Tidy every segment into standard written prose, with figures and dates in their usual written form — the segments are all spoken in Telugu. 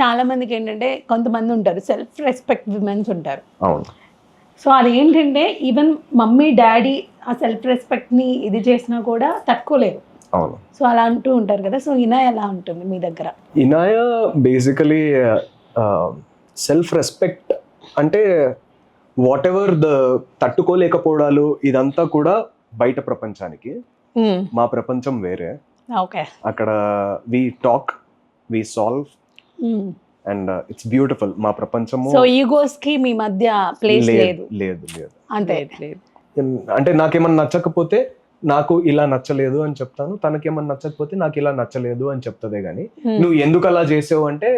చాలా మందికి ఏంటంటే కొంతమంది ఉంటారు సెల్ఫ్ రెస్పెక్ట్ విమెన్స్ ఉంటారు. అవును. సో అదేంటంటే ఈవెన్ మమ్మీ డాడీ ఆ సెల్ఫ్ రెస్పెక్ట్ని ఇది చేసినా కూడా తట్టుకోలేరు. అవును. సో అలా అంటూ ఉంటారు కదా. సో ఇనా ఎలా ఉంటుంది మీ దగ్గర? ఇనాయ బేసికలీ సెల్ఫ్ రెస్పెక్ట్ అంటే వాట్ ఎవర్ తట్టుకోలేకపోవడాలు ఇదంతా కూడా బయట ప్రపంచానికి, మా ప్రపంచం వేరే. ఓకే. అక్కడ we talk, we solve and it's beautiful. మా ప్రపంచము. సో ఈగోస్ కి మీ మధ్య ప్లేస్ లేదు? లేదు లేదు. అంతే. అంటే నాకేమన్నా నచ్చకపోతే నాకు ఇలా నచ్చలేదు అని చెప్తాను, తనకేమన్నా నచ్చకపోతే నాకు ఇలా నచ్చలేదు అని చెప్తదే గానీ నువ్వు ఎందుకు అలా చేసావు అంటే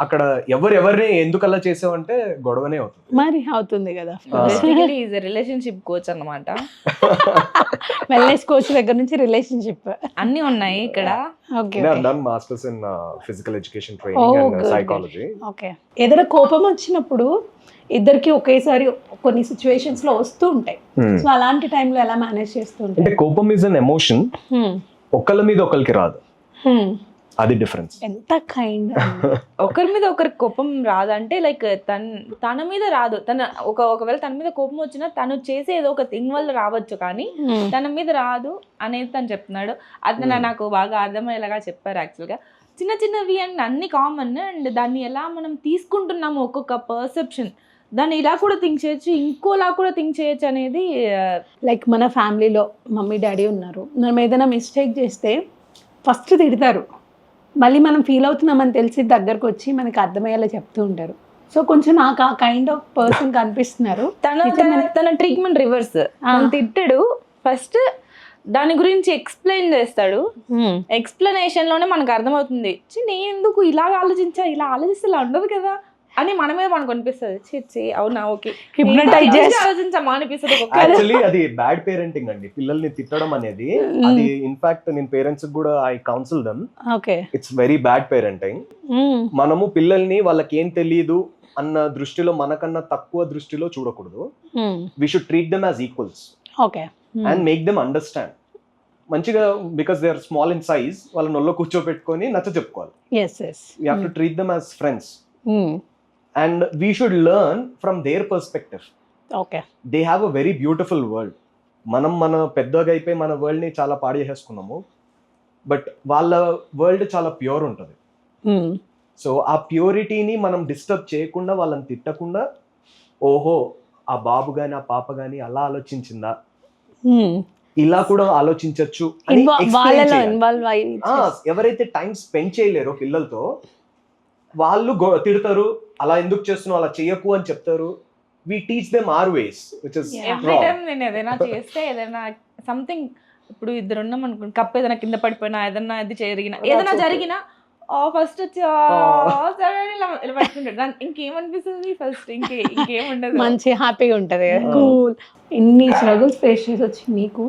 అక్కడ ఎవరిని ఎందుకు అలా చేసావు అంటే గొడవనే అవుతుంది. మరి అవుతుంది కదా. రిలేషన్షిప్ కోచ్ అన్నమాట. వెల్నెస్ కోచ్ దగ్గర నుంచి రిలేషన్షిప్ అన్ని ఉన్నాయి ఇక్కడ. Masters in physical education training and psychology. Okay. ఏదైనా కోపం వచ్చినప్పుడు ఇద్దరికి ఒకేసారి కొన్ని సిచ్యువేషన్స్ లో వస్తూ ఉంటాయి. సో అలాంటి టైంలో ఎలా మేనేజ్ చేస్తూ ఉంటారు? అంటే కోపం ఇస్ అన్ ఎమోషన్, ఒకళ్ళ మీద ఒకరికి రాదు, అది డిఫరెన్స్. ఎంత కైండ్. ఒకరి మీద ఒకరికి కోపం రాదంటే లైక్ తన మీద రాదు. ఒకవేళ తన మీద కోపం వచ్చినా తను చేసే ఏదో ఒక థింగ్ వల్ల రావచ్చు, కానీ తన మీద రాదు అనేది తను చెప్తున్నాడు. అది నాకు బాగా అర్థమయ్యేలాగా చెప్పారు. యాక్చువల్గా చిన్న చిన్నవి అండ్ అన్ని కామన్, అండ్ దాన్ని ఎలా మనం తీసుకుంటున్నాము, ఒక్కొక్క పర్సెప్షన్, దాన్ని ఇలా కూడా థింక్ చేయొచ్చు, ఇంకోలా కూడా థింక్ చేయొచ్చు అనేది. లైక్ మన ఫ్యామిలీలో మమ్మీ డాడీ ఉన్నారు, మనం ఏదైనా మిస్టేక్ చేస్తే ఫస్ట్ తిడతారు, మళ్ళీ మనం ఫీల్ అవుతున్నామని తెలిసి దగ్గరకు వచ్చి మనకి అర్థమయ్యేలా చెప్తూ ఉంటారు. సో కొంచెం నాకు ఆ కైండ్ ఆఫ్ పర్సన్ కనిపిస్తున్నారు. తన ట్రీట్మెంట్ రివర్స్. తిట్టడు, ఫస్ట్ దాని గురించి ఎక్స్ప్లెయిన్ చేస్తాడు. ఎక్స్ప్లెనేషన్ లోనే మనకు అర్థమవుతుంది, నేను ఎందుకు ఇలా ఆలోచించా, ఇలా ఆలోచిస్తే ఇలా ఉండదు కదా అని మనమే మనకు అనిపిస్తుంది. అవునా, ఓకే, ఆలోచించామా అనిపిస్తుంది. యాక్చువల్లీ అది బ్యాడ్ పేరెంటింగ్ అండి, పిల్లల్ని తిట్టడం అనేది. అది ఇన్ఫాక్ట్ నేను పేరెంట్స్ కూడా I counsel them. Okay, it's very bad parenting. మనము పిల్లల్ని వాళ్ళకి ఏం తెలియదు అన్న దృష్టిలో, మనకన్నా తక్కువ దృష్టిలో చూడకూడదు. We should treat them as equals. Okay. And make them understand మంచిగా, because they are small in size. వాళ్ళ నొల్లో కూర్చోబెట్టుకొని నచ్చ చెప్పుకోవాలి. You have to treat them as friends. And we should learn from their perspective. Okay. They have a very beautiful world. మన పెద్దగా అయిపోయి మన వరల్డ్ ని చాలా పాడు చేసేసుకున్నాము, బట్ వాళ్ళ వరల్డ్ చాలా ప్యూర్ ఉంటుంది. సో ఆ ప్యూరిటీని మనం డిస్టర్బ్ చేయకుండా, వాళ్ళని తిట్టకుండా, ఓహో ఆ బాబు గాని ఆ పాప గాని అలా ఆలోచించిందా, ఇలా కూడా ఆలోచించచ్చు అని ఎవరైతే టైం స్పెండ్ చేయలేరో పిల్లలతో, వాళ్ళు తిడతారు, అలా ఎందుకు చేస్తున్నావు, అలా చేయకు అని చెప్తారు. We teach them our ways, which is every time నేను ఏదైనా చేస్తే, ఏదైనా సంథింగ్, ఇప్పుడు ఇద్దరు ఉన్నాం అనుకోండి, కప్పు ఏదైనా కింద పడిపోయినా, ఏదైనా ఇది జరిగినా ఫస్ట్ వచ్చి పడుతుంటాడు. ఇంకేమనిపిస్తుంది, ఫస్ట్ ఇంకేముండదు, మంచి హ్యాపీగా ఉంటది. కూల్. ఎన్ని స్ట్రగుల్స్ ఫేస్ చేసి వచ్చి మీకు